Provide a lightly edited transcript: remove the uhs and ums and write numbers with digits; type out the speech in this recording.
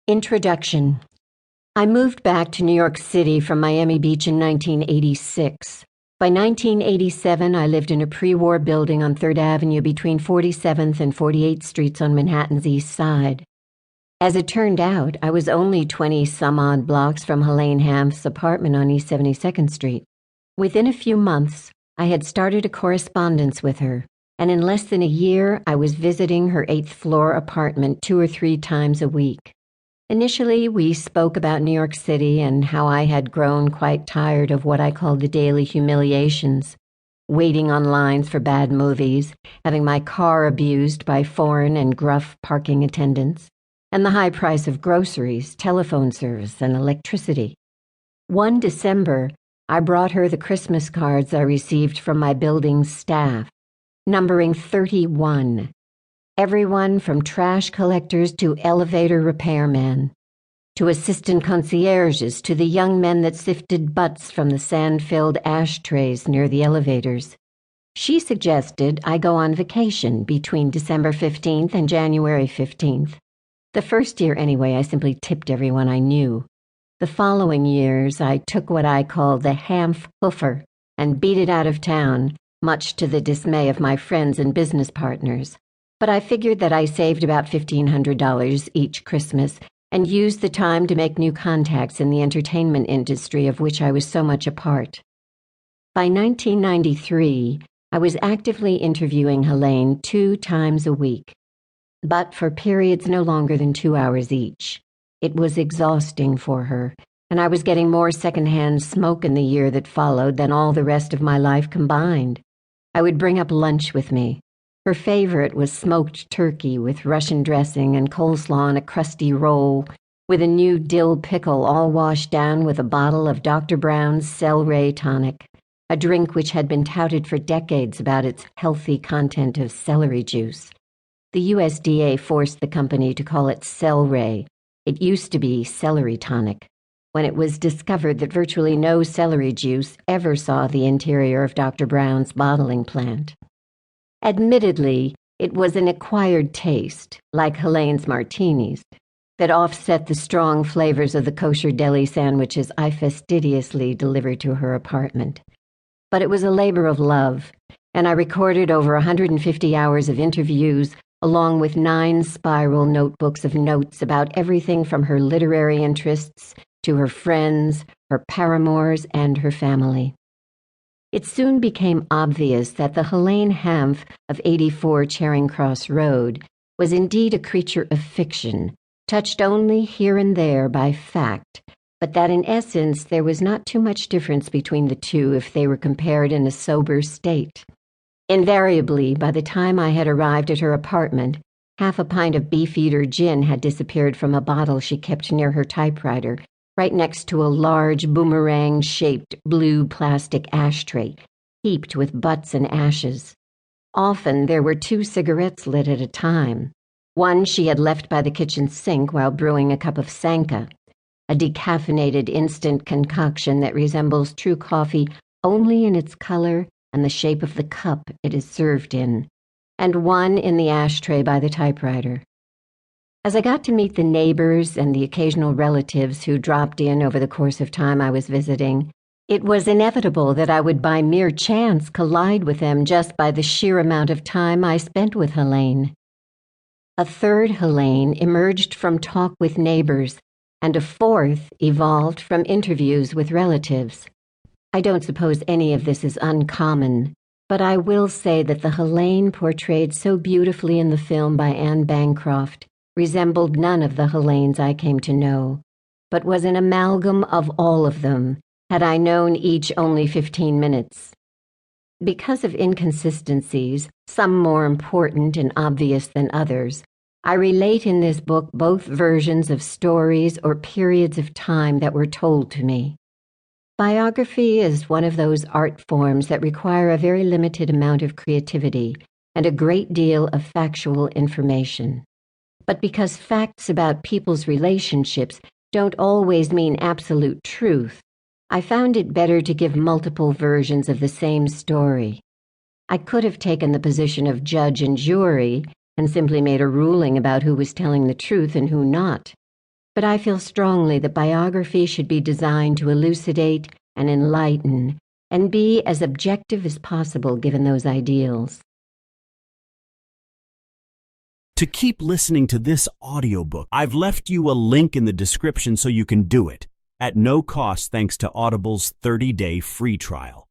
Introduction. I moved back to New York City from Miami Beach in 1986. By 1987, I lived in a pre-war building on 3rd Avenue between 47th and 48th Streets on Manhattan's East Side. As it turned out, I was only 20-some-odd blocks from Helene Hanff's apartment on East 72nd Street. Within a few months, I had started a correspondence with her, and in less than a year, I was visiting her 8th-floor apartment 2 or 3 times a week. Initially, we spoke about New York City and how I had grown quite tired of what I called the daily humiliations, waiting on lines for bad movies, having my car abused by foreign and gruff parking attendants, and the high price of groceries, telephone service, and electricity. One December, I brought her the Christmas cards I received from my building's staff, numbering 31. Everyone from trash collectors to elevator repairmen, to assistant concierges to the young men that sifted butts from the sand-filled ashtrays near the elevators. She suggested I go on vacation between December 15th and January 15th. The first year, anyway, I simply tipped everyone I knew. The following years, I took what I called the Hanff hoofer and beat it out of town, much to the dismay of my friends and business partners. But I figured that I saved about $1,500 each Christmas and used the time to make new contacts in the entertainment industry of which I was so much a part. By 1993, I was actively interviewing Helene 2 times a week, but for periods no longer than 2 hours each. It was exhausting for her, and I was getting more secondhand smoke in the year that followed than all the rest of my life combined. I would bring up lunch with me. Her favorite was smoked turkey with Russian dressing and coleslaw on a crusty roll, with a new dill pickle all washed down with a bottle of Dr. Brown's celery tonic, a drink which had been touted for decades about its healthy content of celery juice. The USDA forced the company to call it celery. It used to be celery tonic, when it was discovered that virtually no celery juice ever saw the interior of Dr. Brown's bottling plant. Admittedly, it was an acquired taste, like Helene's martinis, that offset the strong flavors of the kosher deli sandwiches I fastidiously delivered to her apartment. But it was a labor of love, and I recorded over 150 hours of interviews, along with 9 spiral notebooks of notes about everything from her literary interests to her friends, her paramours, and her family. It soon became obvious that the Helene Hanff of 84 Charing Cross Road was indeed a creature of fiction, touched only here and there by fact, but that in essence there was not too much difference between the two if they were compared in a sober state. Invariably, by the time I had arrived at her apartment, half a pint of Beefeater gin had disappeared from a bottle she kept near her typewriter, right next to a large boomerang-shaped blue plastic ashtray, heaped with butts and ashes. Often there were 2 cigarettes lit at a time. One she had left by the kitchen sink while brewing a cup of Sanka, a decaffeinated instant concoction that resembles true coffee only in its color and the shape of the cup it is served in, and one in the ashtray by the typewriter. As I got to meet the neighbors and the occasional relatives who dropped in over the course of time I was visiting, it was inevitable that I would by mere chance collide with them just by the sheer amount of time I spent with Helene. A third Helene emerged from talk with neighbors, and a 4th evolved from interviews with relatives. I don't suppose any of this is uncommon, but I will say that the Helene portrayed so beautifully in the film by Anne Bancroft resembled none of the Helenes I came to know, but was an amalgam of all of them, had I known each only 15 minutes. Because of inconsistencies, some more important and obvious than others, I relate in this book both versions of stories or periods of time that were told to me. Biography is one of those art forms that require a very limited amount of creativity and a great deal of factual information. But because facts about people's relationships don't always mean absolute truth, I found it better to give multiple versions of the same story. I could have taken the position of judge and jury and simply made a ruling about who was telling the truth and who not. But I feel strongly that biography should be designed to elucidate and enlighten and be as objective as possible given those ideals. To keep listening to this audiobook, I've left you a link in the description so you can do it, at no cost thanks to Audible's 30-day free trial.